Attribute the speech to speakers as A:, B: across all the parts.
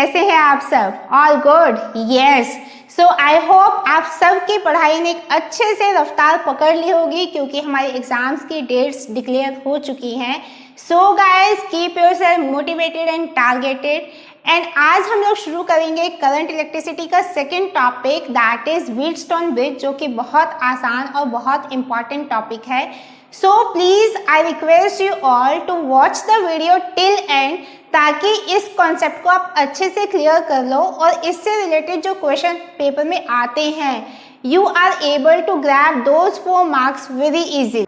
A: कैसे हैं आप सब? All good? Yes. So I hope आप सब की पढ़ाई ने एक अच्छे से रफ्तार पकड़ ली होगी क्योंकि हमारे एग्जाम्स की डेट्स डिक्लेयर हो चुकी हैं। So guys keep yourself motivated and targeted. And आज हम लोग शुरू करेंगे करंट इलेक्ट्रिसिटी का second topic, that is Wheatstone bridge, जो कि बहुत आसान और बहुत इंपॉर्टेंट टॉपिक है। So please I request you all to watch the video till end, ताकि इस कॉन्सेप्ट को आप अच्छे से क्लियर कर लो और इससे रिलेटेड जो क्वेश्चन पेपर में आते हैं you are able to grab those 4 marks very easy.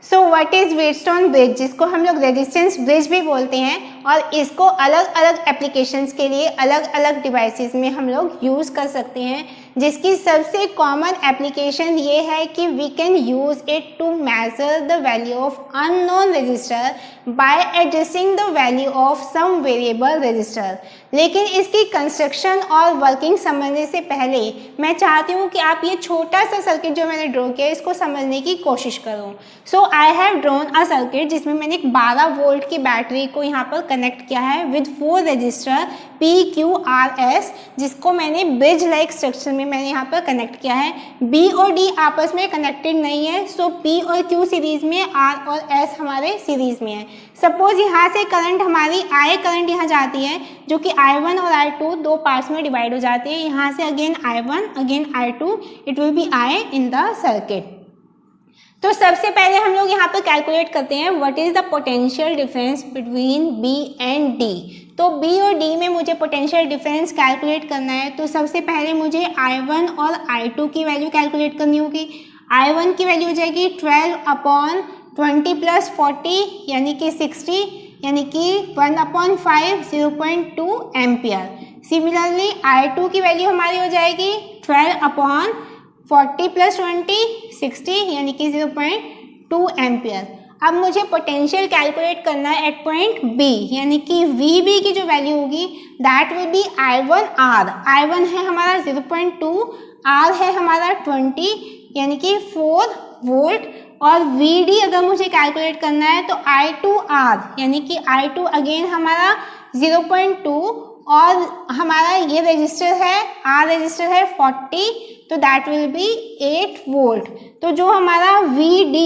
A: So what is Wheatstone bridge, जिसको हम लोग रेजिस्टेंस ब्रिज भी बोलते हैं, और इसको अलग अलग एप्लीकेशंस के लिए अलग अलग डिवाइसेस में हम लोग यूज़ कर सकते हैं, जिसकी सबसे कॉमन एप्लीकेशन ये है कि we can use it to measure the value of unknown resistor by adjusting the value of some variable resistor. लेकिन इसकी कंस्ट्रक्शन और वर्किंग समझने से पहले मैं चाहती हूँ कि आप ये छोटा सा सर्किट जो मैंने ड्रॉ किया इसको समझने की कोशिश करो। So I have drawn a circuit जिसमें मैंने एक 12 वोल्ट की बैटरी को यहाँ पर कनेक्ट किया है विद 4 रजिस्टर PQRS, जिसको मैंने ब्रिज लाइक स्ट्रक्चर में मैंने यहाँ पर कनेक्ट किया है। B और D आपस में कनेक्टेड नहीं है, सो P और Q सीरीज में, R और S हमारे सीरीज में है। सपोज यहाँ से करंट हमारी I करंट यहाँ जाती है जो कि I1 और I2 दो पार्ट्स में डिवाइड हो जाती है। यहाँ से again I1 again I2, it will be I in the circuit. तो सबसे पहले हम लोग यहाँ पर कैलकुलेट करते हैं what is the potential difference between B and D। तो B और D में मुझे पोटेंशियल डिफरेंस कैलकुलेट करना है, तो सबसे पहले मुझे I1 और I2 की वैल्यू कैलकुलेट करनी होगी। I1 की वैल्यू हो जाएगी 12/20 + 40 यानी कि 60, यानी कि 1/5 0.2 एम्पियर। सिमिलरली I2 की वैल्यू हमारी हो जाएगी 12/40 + 20 60 यानी कि 0.2 एम्पियर। अब मुझे पोटेंशियल कैलकुलेट करना है एट पॉइंट B, यानी कि VB की जो वैल्यू होगी that will B I1 R। I1 है हमारा 0.2, R है हमारा 20 यानी कि 4 वोल्ट, और VD अगर मुझे कैलकुलेट करना है तो I2 R यानी कि I2 अगेन हमारा 0.2 और हमारा ये रजिस्टर है R रजिस्टर है 40, तो दैट विल बी 8 वोल्ट। तो जो हमारा VD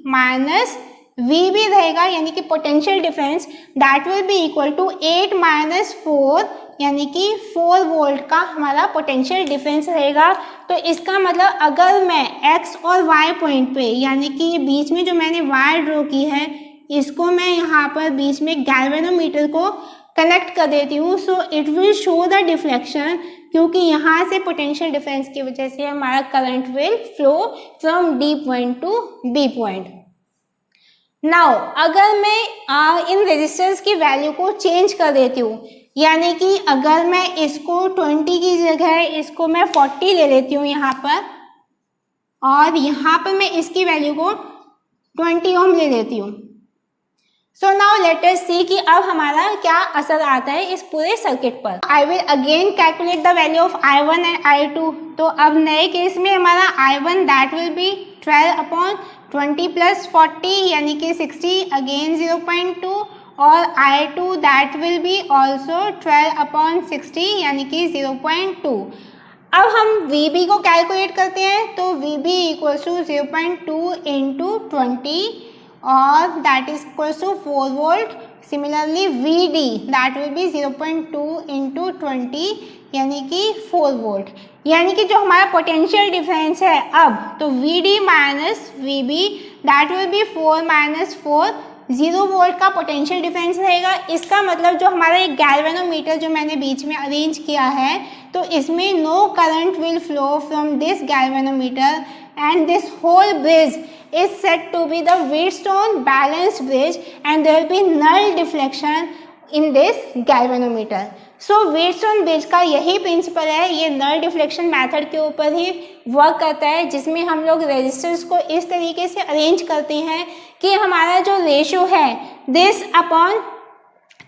A: माइनस VB रहेगा यानी कि potential difference that will be equal to 8 - 4 यानी कि 4 वोल्ट का हमारा पोटेंशियल डिफरेंस रहेगा। तो इसका मतलब अगर मैं X और Y पॉइंट पे, यानी कि ये बीच में जो मैंने वायर ड्रॉ की है इसको मैं यहाँ पर बीच में गैल्वेनोमीटर को कनेक्ट कर देती हूँ, so it will show the deflection, क्योंकि यहाँ से पोटेंशियल डिफरेंस की वजह से हमारा current will flow from D point two B point. Now अगर मैं इन रेजिस्टर्स की वैल्यू को चेंज कर देती हूँ, यानी कि अगर मैं इसको 20 की जगह इसको मैं 40 ले लेती हूँ यहाँ पर, और यहाँ पर मैं इसकी वैल्यू को 20 ओम ले लेती हूँ। सो नाउ लेट अस सी कि अब हमारा क्या असर आता है इस पूरे सर्किट पर। I will again calculate the value of I1 and I2। तो अब नए केस में हमारा I1 दैट विल बी 12/20 + 40 यानी कि 60 अगेन 0.2, और I2 that will B also 12/60 यानी कि 0.2। अब हम VB को कैलकुलेट करते हैं, तो VB इक्वल्स टू 0.2 × 20 और that is equals to 4 volt. Similarly VD that will be 0.2 × 20 यानी कि 4 वोल्ट। यानी कि जो हमारा पोटेंशियल डिफरेंस है अब, तो VD minus VB that will B 4 - 4, 0 volt का पोटेंशियल डिफरेंस रहेगा। इसका मतलब जो हमारा एक गैल्वेनोमीटर जो मैंने बीच में अरेंज किया है, तो इसमें no current will flow from this galvanometer and this whole bridge is said to be the Wheatstone balanced bridge and there will be null deflection in this galvanometer. So Wheatstone bridge का यही principal है, ये null deflection method के ऊपर ही work करता है, जिसमें हम लोग रेजिस्टर्स को इस तरीके से अरेंज करते हैं कि हमारा जो रेशियो है this upon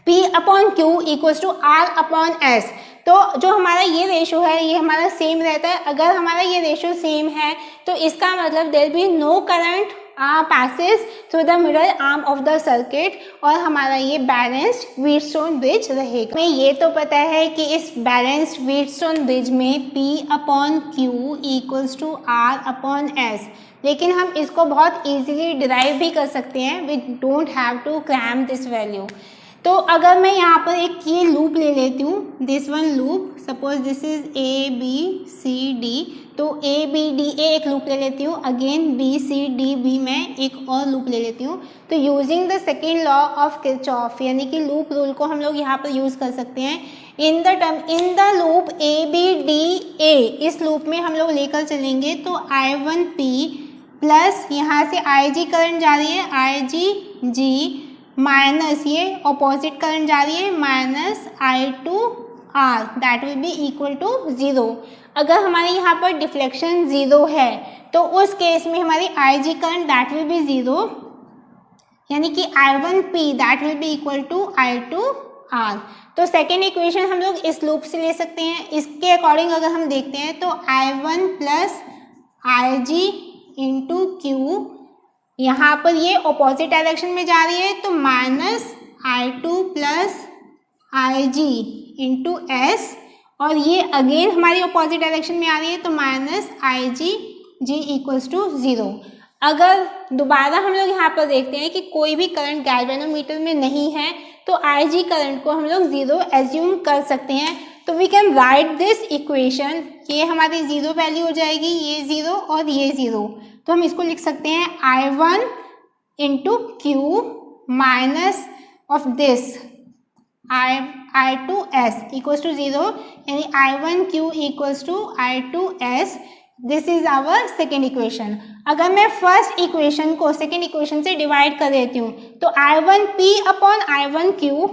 A: P/Q equals to R/S। तो जो हमारा ये रेशो है ये हमारा सेम रहता है। अगर हमारा ये रेशो सेम है तो इसका मतलब there be no current passes through the middle arm of the circuit और हमारा ये बैलेंस्ड व्हीटस्टोन ब्रिज रहेगा। हमें ये तो पता है कि इस बैलेंस्ड व्हीटस्टोन ब्रिज में P/Q इक्वल्स टू R/S, लेकिन हम इसको बहुत इजीली डिराइव भी कर सकते हैं। We don't have to cram this value. तो अगर मैं यहाँ पर एक ये लूप ले लेती हूँ, this one loop, suppose this is ABCD, तो ABDA एक लूप ले लेती हूँ, अगेन BCDB मैं एक और लूप ले लेती हूँ। तो using the second law of Kirchhoff यानी कि लूप रूल को हम लोग यहाँ पर यूज़ कर सकते हैं। इन द लूप ABDA, इस लूप में हम लोग लेकर चलेंगे तो I1P प्लस यहाँ से IG करंट जा रही है IGG माइनस ये अपोजिट करंट जा रही है minus I2R, that will be equal to 0। अगर हमारे यहाँ पर डिफ्लेक्शन 0 है तो उस केस में हमारी IG current that will be 0, यानी कि I1P that will be equal to I2R। तो सेकेंड इक्वेशन हम लोग इस लूप से ले सकते हैं। इसके अकॉर्डिंग अगर हम देखते हैं तो I1 plus IG into Q, यहाँ पर ये ऑपोजिट डायरेक्शन में जा रही है तो minus I2 plus IG into S, और ये अगेन हमारी ऑपोजिट डायरेक्शन में आ रही है तो माइनस IGG इक्वल्स टू 0। अगर दोबारा हम लोग यहाँ पर देखते हैं कि कोई भी करंट गैल्वेनोमीटर में नहीं है तो IG करंट को हम लोग 0 एज्यूम कर सकते हैं। तो we can write this equation, ये हमारी 0 वैल्यू हो जाएगी, ये 0 और ये 0, तो हम इसको लिख सकते हैं I1 into Q minus of this I2S equals to 0, यानी I1Q equals to I2S। This is our second equation. अगर मैं फर्स्ट इक्वेशन को सेकेंड इक्वेशन से डिवाइड कर देती हूँ तो I1P upon I1Q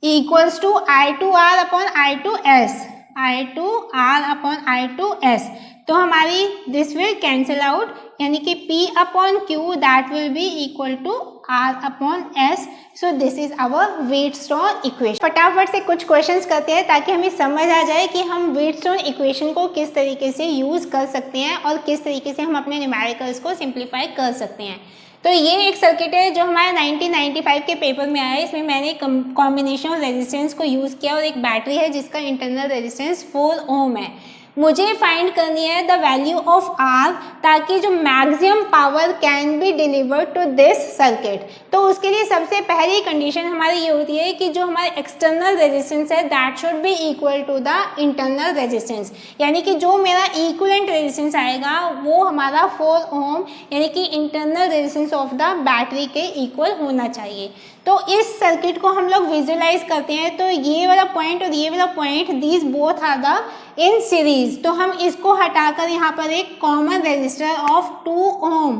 A: equals to I2R upon I2S, I2R upon I2S। तो हमारी दिस विल कैंसिल आउट, यानी कि P upon Q that will be equal to R upon S। So this is our Wheatstone equation. फटाफट से कुछ questions करते हैं ताकि हमें समझ आ जाए कि हम व्हीटस्टोन इक्वेशन को किस तरीके से यूज़ कर सकते हैं और किस तरीके से हम अपने न्यूमेरिकल्स को सिंप्लीफाई कर सकते हैं। तो ये एक सर्किट है जो हमारे 1995 के पेपर में आया है। इसमें मैंने कॉम्बिनेशन ऑफ रेजिस्टेंस को यूज़ किया और एक बैटरी है जिसका इंटरनल रेजिस्टेंस 4 ओम है। मुझे फाइंड करनी है द वैल्यू ऑफ R ताकि जो maximum power can be delivered to this circuit. तो उसके लिए सबसे पहली कंडीशन हमारी ये होती है कि जो हमारे एक्सटर्नल रेजिस्टेंस है that should be equal to the internal resistance, यानी कि जो मेरा इक्विवेलेंट रेजिस्टेंस आएगा वो हमारा 4 ओम यानी कि internal resistance of the battery के इक्वल होना चाहिए। तो इस सर्किट को हम लोग विजुअलाइज करते हैं तो ये वाला पॉइंट और ये वाला point these both are the in series. तो हम इसको हटाकर यहाँ पर एक कॉमन रेजिस्टर ऑफ 2 ओम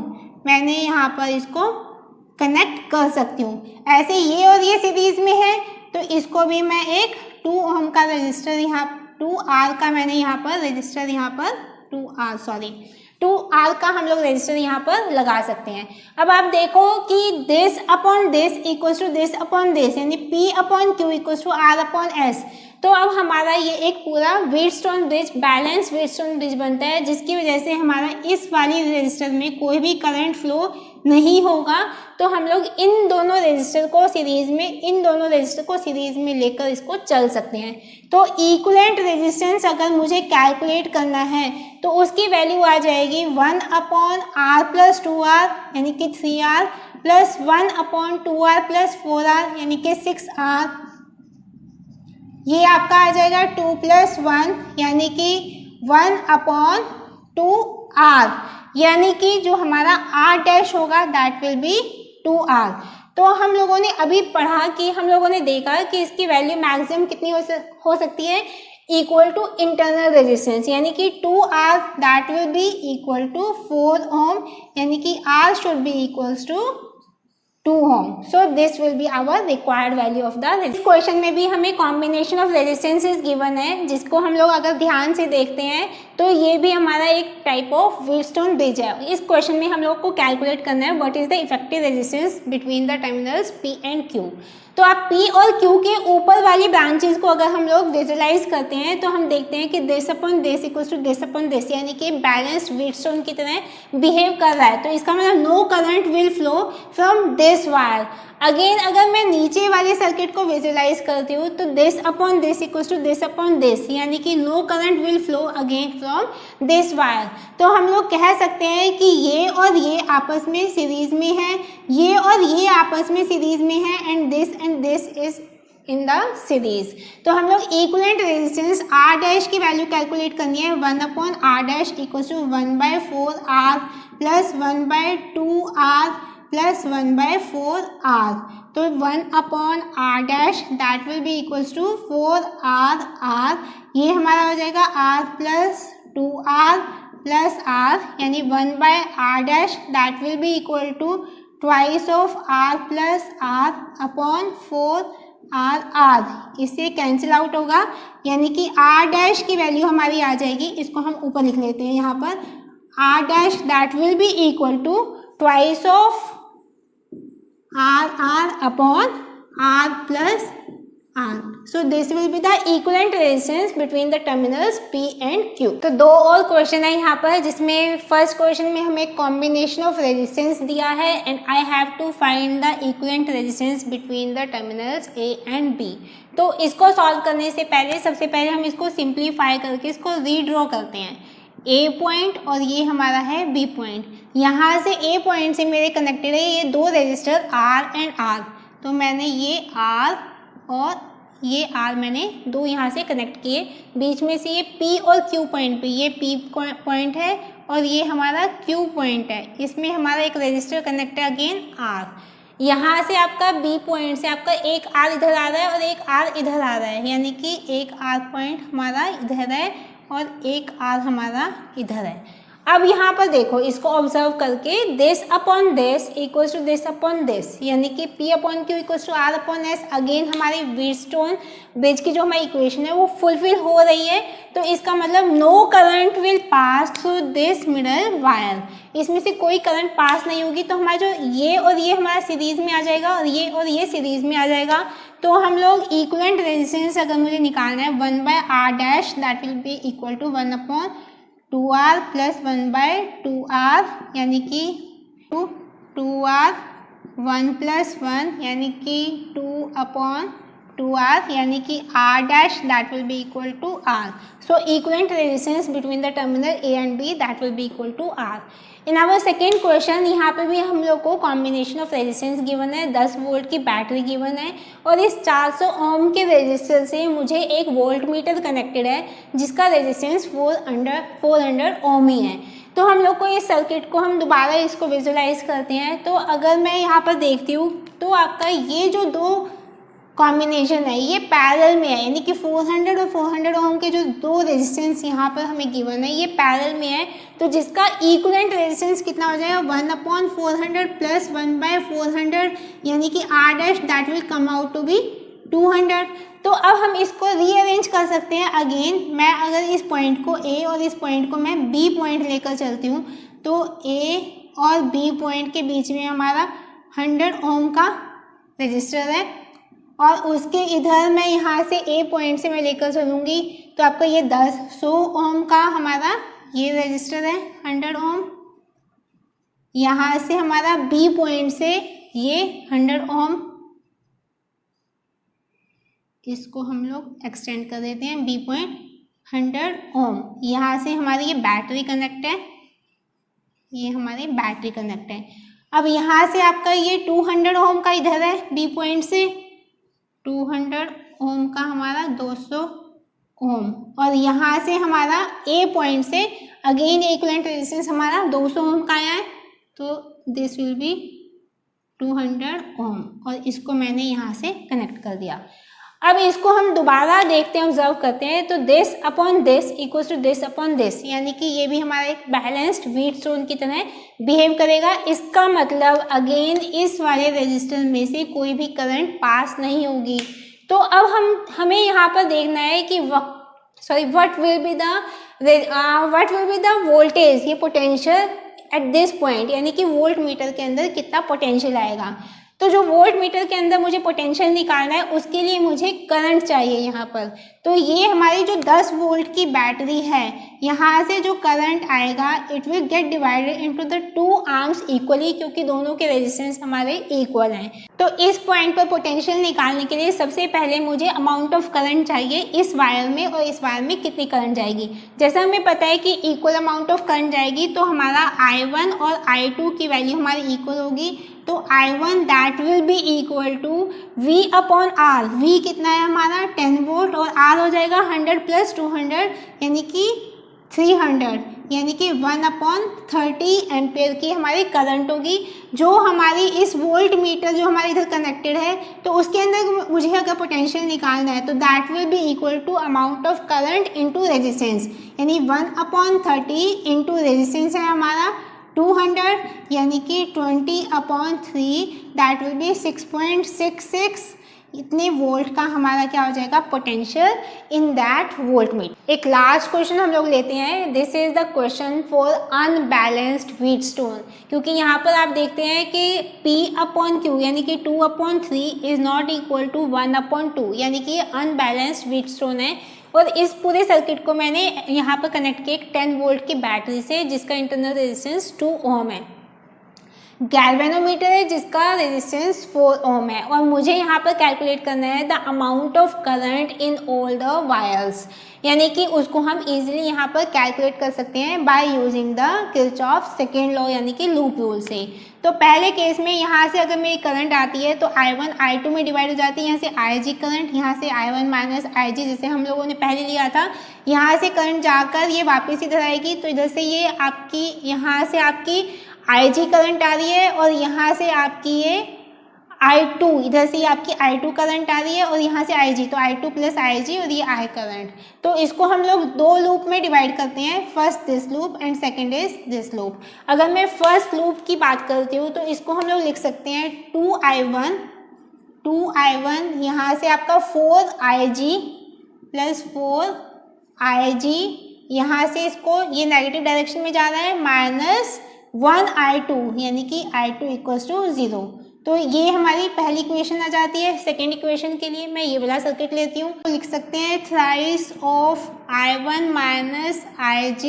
A: मैंने यहाँ पर इसको कनेक्ट कर सकती हूँ। ऐसे ये और ये सीरीज में है तो इसको भी मैं एक 2 ओम का रजिस्टर यहाँ 2R का मैंने यहाँ पर रजिस्टर यहाँ पर 2R का हम लोग रजिस्टर यहाँ पर लगा सकते हैं। अब आप देखो कि this upon this equals to this upon this, यानी P upon Q equals to R upon S। तो अब हमारा ये एक पूरा Wheatstone bridge, balance Wheatstone bridge बनता है, जिसकी वजह से हमारा इस वाली रजिस्टर में कोई भी करंट फ्लो नहीं होगा। तो हम लोग इन दोनों रजिस्टर को सीरीज में लेकर इसको चल सकते हैं। तो इक्विवेलेंट रेजिस्टेंस अगर मुझे कैलकुलेट करना है तो उसकी वैल्यू आ जाएगी 1 अपॉन R प्लस 2R यानी कि 3R plus 1 upon 2R plus 4R यानी कि 6R। ये आपका आ जाएगा 2 प्लस 1 यानी कि 1 अपॉन 2R, यानी कि जो हमारा R डैश होगा दैट विल बी 2R। तो हम लोगों ने अभी पढ़ा कि हम लोगों ने देखा कि इसकी वैल्यू मैक्सिमम कितनी हो सकती है, इक्वल टू इंटरनल रेजिस्टेंस, यानी कि 2R that will be equal to 4 ohm, यानी कि R should be equals to 2 ohm. So this will be our required value of the. इस क्वेश्चन में भी हमें कॉम्बिनेशन ऑफ रेजिस्टेंसेस गिवन है, जिसको हम लोग अगर ध्यान से देखते हैं तो ये भी हमारा एक टाइप ऑफ व्हीटस्टोन ब्रिज है। इस क्वेश्चन में हम लोग को कैलकुलेट करना है what is the effective resistance between the terminals P and Q। तो आप P और Q के ऊपर वाली ब्रांचेस को अगर हम लोग विजुलाइज करते हैं तो हम देखते हैं कि this upon this equals to this upon this, यानी कि बैलेंस्ड व्हीटस्टोन की तरह बिहेव कर रहा है। तो इसका मतलब no current will flow from this wire. Again अगर मैं नीचे वाले सर्किट को विजुलाइज करती हूँ तो this upon this equals to this upon this, यानी कि no current will flow again from this wire. तो हम लोग कह सकते हैं कि ये और ये आपस में सीरीज में है, ये और ये आपस में सीरीज में है, and this is in the series. तो हम लोग इक्विवेलेंट रेजिस्टेंस R डैश की वैल्यू कैलकुलेट करनी है। 1 upon R dash equals to 1/4R plus 1/2R plus 1/4R। तो 1 upon R dash that will be equals to 4R। ये हमारा हो जाएगा R plus 2R plus R, यानी 1/R dash that will be equal to twice of R plus R upon 4R। इससे cancel out होगा, यानी कि R डैश की वैल्यू हमारी आ जाएगी, इसको हम ऊपर लिख लेते हैं यहाँ पर, R dash that will be equal to twice of R upon R plus R. So this will be the equivalent resistance between the terminals P and Q. तो दो और क्वेश्चन है यहाँ पर, जिसमें फर्स्ट क्वेश्चन में हमें कॉम्बिनेशन ऑफ रेजिस्टेंस दिया है and I have to find the equivalent resistance between the terminals A and B। तो इसको सॉल्व करने से पहले सबसे पहले हम इसको सिंप्लीफाई करके इसको रीड्रॉ करते हैं। A पॉइंट और ये हमारा है B पॉइंट, यहाँ से A पॉइंट से मेरे कनेक्टेड है ये दो रेजिस्टर R एंड R। तो मैंने ये R और ये R मैंने दो यहाँ से कनेक्ट किए, बीच में से ये P और Q पॉइंट पे, ये P पॉइंट है और ये हमारा Q पॉइंट है, इसमें हमारा एक रेजिस्टर कनेक्ट है अगेन R। यहाँ से आपका B पॉइंट से आपका एक R इधर आ रहा है और एक R इधर आ रहा है, यानी कि एक R पॉइंट हमारा इधर है और एक R हमारा इधर है। अब यहाँ पर देखो, इसको ऑब्जर्व करके this upon this equals to this upon this, यानी कि P upon Q equals to R upon S। Again हमारी व्हीटस्टोन ब्रिज की जो हमारी इक्वेशन है वो फुलफिल हो रही है। तो इसका मतलब no current will pass through this middle wire, इसमें से कोई करंट पास नहीं होगी। तो हमारा जो ये और ये हमारा सीरीज में आ जाएगा और ये सीरीज में आ जाएगा। तो हम लोग इक्विवेलेंट रेजिस्टेंस अगर मुझे निकालना है 1/R dash that will be equal to 1 upon 2R plus 1/2R, यानी कि 2R 1 प्लस 1 यानी कि 2 अपॉन 2R, यानी कि R dash that will be equal to R। So equivalent resistance between the terminal A and B that will be equal to R। In our second question यहाँ पे भी हम लोग को कॉम्बिनेशन ऑफ रेजिस्टेंस गिवन है, 10 volt की battery given है और इस 400 ओम के रेजिस्टर से मुझे एक वोल्ट मीटर कनेक्टेड है जिसका रेजिस्टेंस 400 ओम ही है। तो हम लोग को इस सर्किट को हम दोबारा इसको विजुलाइज करते हैं। तो अगर मैं यहाँ पर देखती हूँ तो आपका ये जो दो कॉम्बिनेशन है ये पैरेलल में है, यानी कि 400 और 400 ओम के जो दो रेजिस्टेंस यहाँ पर हमें गिवन है ये पैरेलल में है। तो जिसका इक्विवेलेंट रेजिस्टेंस कितना हो जाएगा 1 अपॉन 400 प्लस 1/400, यानी कि R dash that will come out to be 200। तो अब हम इसको रीअरेंज कर सकते हैं। अगेन मैं अगर इस पॉइंट को A और इस पॉइंट को मैं B पॉइंट लेकर चलती हूँ तो A और B पॉइंट के बीच में हमारा 100 ओम का रजिस्टर है और उसके इधर मैं यहाँ से A पॉइंट से मैं लेकर चलूँगी तो आपका ये 100 ओम का हमारा ये रजिस्टर है 100 ओम। यहाँ से हमारा B पॉइंट से ये 100 ओम, इसको हम लोग एक्सटेंड कर देते हैं B पॉइंट 100 ओम। यहाँ से हमारी ये बैटरी कनेक्ट है, ये हमारी बैटरी कनेक्ट है। अब यहाँ से आपका ये 200 ओम का इधर है B पॉइंट से, 200 ओम का हमारा 200 ओम और यहाँ से हमारा A पॉइंट से अगेन इक्विवेलेंट रेजिस्टेंस हमारा 200 ओम का आया है। तो दिस विल बी 200 ओम और इसको मैंने यहाँ से कनेक्ट कर दिया। अब इसको हम दोबारा देखते हैं, ऑब्जर्व करते हैं। तो this upon this equals to this upon this, यानी कि ये भी हमारा एक बैलेंस्ड व्हीटस्टोन की तरह बिहेव करेगा। इसका मतलब अगेन इस वाले रेजिस्टर में से कोई भी करंट पास नहीं होगी। तो अब हमें यहाँ पर देखना है कि what will be the voltage, ये पोटेंशियल एट दिस पॉइंट, यानी कि वोल्ट मीटर के अंदर कितना पोटेंशियल आएगा। तो जो वोल्ट मीटर के अंदर मुझे पोटेंशियल निकालना है उसके लिए मुझे करंट चाहिए यहाँ पर। तो ये हमारी जो 10 वोल्ट की बैटरी है, यहाँ से जो करंट आएगा it will get divided into the 2 arms equally, क्योंकि दोनों के रेजिस्टेंस हमारे इक्वल हैं। तो इस पॉइंट पर पोटेंशियल निकालने के लिए सबसे पहले मुझे अमाउंट ऑफ करंट चाहिए इस वायर में, और इस वायर में कितनी करंट जाएगी। जैसा हमें पता है कि इक्वल अमाउंट ऑफ करंट जाएगी, तो हमारा I1 और I2 की वैल्यू हमारी इक्वल होगी। तो I1 that will be equal to V upon R। V कितना है हमारा 10 वोल्ट, और R हो जाएगा 100 प्लस 200 यानी कि 300, यानी कि 1/30 एम्पेयर की हमारी करंट होगी, जो हमारी इस वोल्ट मीटर जो हमारे इधर कनेक्टेड है, तो उसके अंदर मुझे अगर पोटेंशियल निकालना है तो that will be equal to amount of current into resistance, यानी 1/30 इनटू रेजिस्टेंस है हमारा 200, यानी कि 20/3 दैट विल बी 6.66 इतने वोल्ट का हमारा क्या हो जाएगा potential in that volt meter. एक लास्ट क्वेश्चन हम लोग लेते हैं। This is the question for unbalanced Wheatstone, क्योंकि यहाँ पर आप देखते हैं कि P/Q यानी कि 2/3 इज नॉट इक्वल टू 1/2, यानी कि ये अनबैलेंस्ड व्हीटस्टोन है। और इस पूरे सर्किट को मैंने यहाँ पर कनेक्ट किया एक 10 वोल्ट की बैटरी से, जिसका इंटरनल रेजिस्टेंस 2 ओम है। गैल्वेनोमीटर है जिसका रेजिस्टेंस 4 ओम है, और मुझे यहाँ पर कैलकुलेट करना है the amount of current in all the wires, यानी कि उसको हम इजीली यहाँ पर कैलकुलेट कर सकते हैं by using the Kirchhoff second law यानी कि लूप रूल से। तो पहले केस में यहाँ से अगर मेरी करंट आती है तो I1 I2 में डिवाइड हो जाती है, यहाँ से IG करंट, यहाँ से I1 माइनस IG जैसे हम लोगों ने पहले लिया था, यहाँ से करंट जाकर ये वापस इधर आएगी, तो इधर से ये आपकी यहाँ से आपकी IG करंट आ रही है, और यहाँ से आपकी ये I2, इधर से आपकी I2 करंट आ रही है, और यहाँ से IG, तो I2 प्लस IG और ये I करंट। तो इसको हम लोग 2 लूप में डिवाइड करते हैं, first this loop and second is this loop. अगर मैं फर्स्ट लूप की बात करती हूँ तो इसको हम लोग लिख सकते हैं 2I1 यहाँ से आपका 4IG प्लस 4IG, यहाँ से इसको ये नेगेटिव डायरेक्शन में जा रहा है, माइनस 1I2 यानी कि I2 इक्वल्स टू 0। तो ये हमारी पहली इक्वेशन आ जाती है। सेकेंड इक्वेशन के लिए मैं ये वाला सर्किट लेती हूँ, तो लिख सकते हैं thrice of I1 minus IG,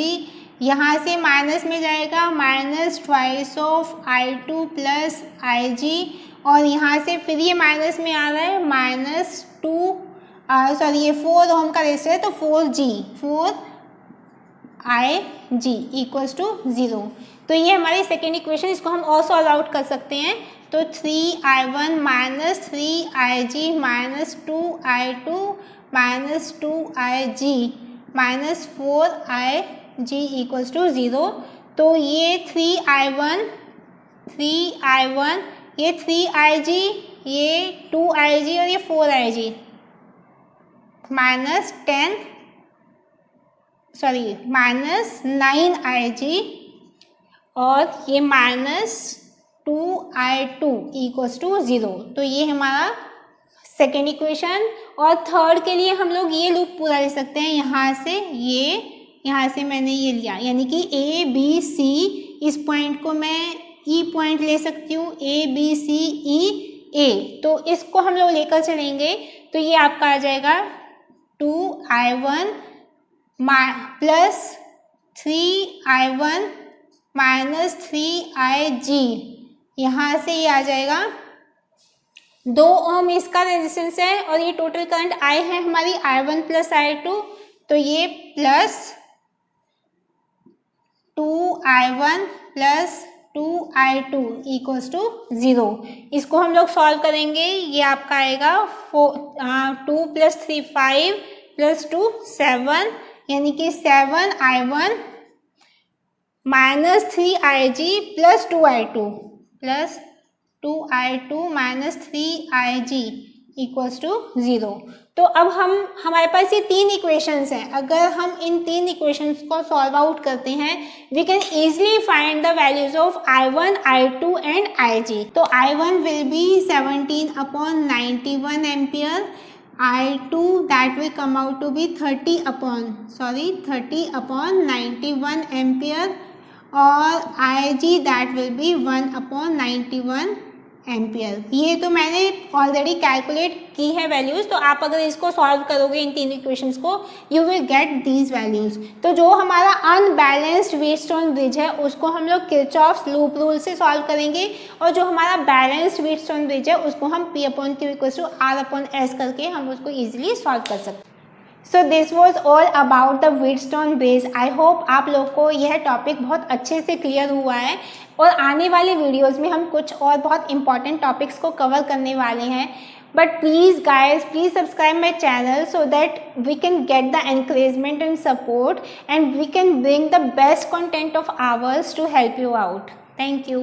A: यहाँ से माइनस में जाएगा minus twice of I2 plus IG, और यहाँ से फिर ये माइनस में आ रहा है माइनस 2 ये 4 ओम का रेजिस्टर है, तो 4IG इक्वल्स टू 0। तो ये हमारी सेकेंड इक्वेशन, इसको हम और सॉल्व आउट कर सकते हैं। तो 3I1 minus 3IG minus 2I2 minus 2IG minus 4IG equals to 0। तो ये 3I1 ये 3IG, ये 2IG और ये 4IG माइनस 9IG, और ये माइनस 2I2 इक्वल्स टू 0। तो ये हमारा सेकेंड इक्वेशन। और थर्ड के लिए हम लोग ये लूप पूरा ले सकते हैं, यहाँ से मैंने ये लिया, यानी कि ABC, इस पॉइंट को मैं E पॉइंट ले सकती हूँ, ABCEA। तो इसको हम लोग लेकर चलेंगे, तो ये आपका आ जाएगा 2I1 plus 3I1 minus 3IG, यहाँ से ये आ जाएगा 2 ओम इसका रेजिस्टेंस है, और ये टोटल करंट I है हमारी I1 प्लस I2, तो ये plus 2I1 plus 2I2 equals to 0। इसको हम लोग सॉल्व करेंगे, ये आपका आएगा 2 प्लस 3 5 प्लस 2 7, यानी कि 7I1 minus 3IG plus 2I2 minus 3IG equals to 0। तो अब हमारे पास ये 3 इक्वेशंस हैं। अगर हम इन 3 इक्वेशंस को सॉल्व आउट करते हैं, we can easily find the values of I1, I2 and IG। तो I1 will be 17/91 ampere, I2 that will come out to be 30/91 ampere, और IG that will be 1/91 ampere. ये तो मैंने already calculate की है values, तो आप अगर इसको सॉल्व करोगे इन तीन इक्वेशंस को, you will get these values. तो जो हमारा अनबैलेंस्ड व्हीटस्टोन ब्रिज है उसको हम लोग किरचॉफ्स लूप रूल से सॉल्व करेंगे, और जो हमारा बैलेंस्ड व्हीटस्टोन ब्रिज है उसको हम P/Q=R/S करके हम उसको ईजिली सॉल्व कर सकते हैं। So this was all about the Wheatstone bridge. I hope आप लोग को यह टॉपिक बहुत अच्छे से क्लियर हुआ है, और आने वाले वीडियोज़ में हम कुछ और बहुत इंपॉर्टेंट टॉपिक्स को कवर करने वाले हैं। But please guys, please subscribe my channel so that we can get the encouragement and support, and we can bring the best content of ours to help you out. Thank you.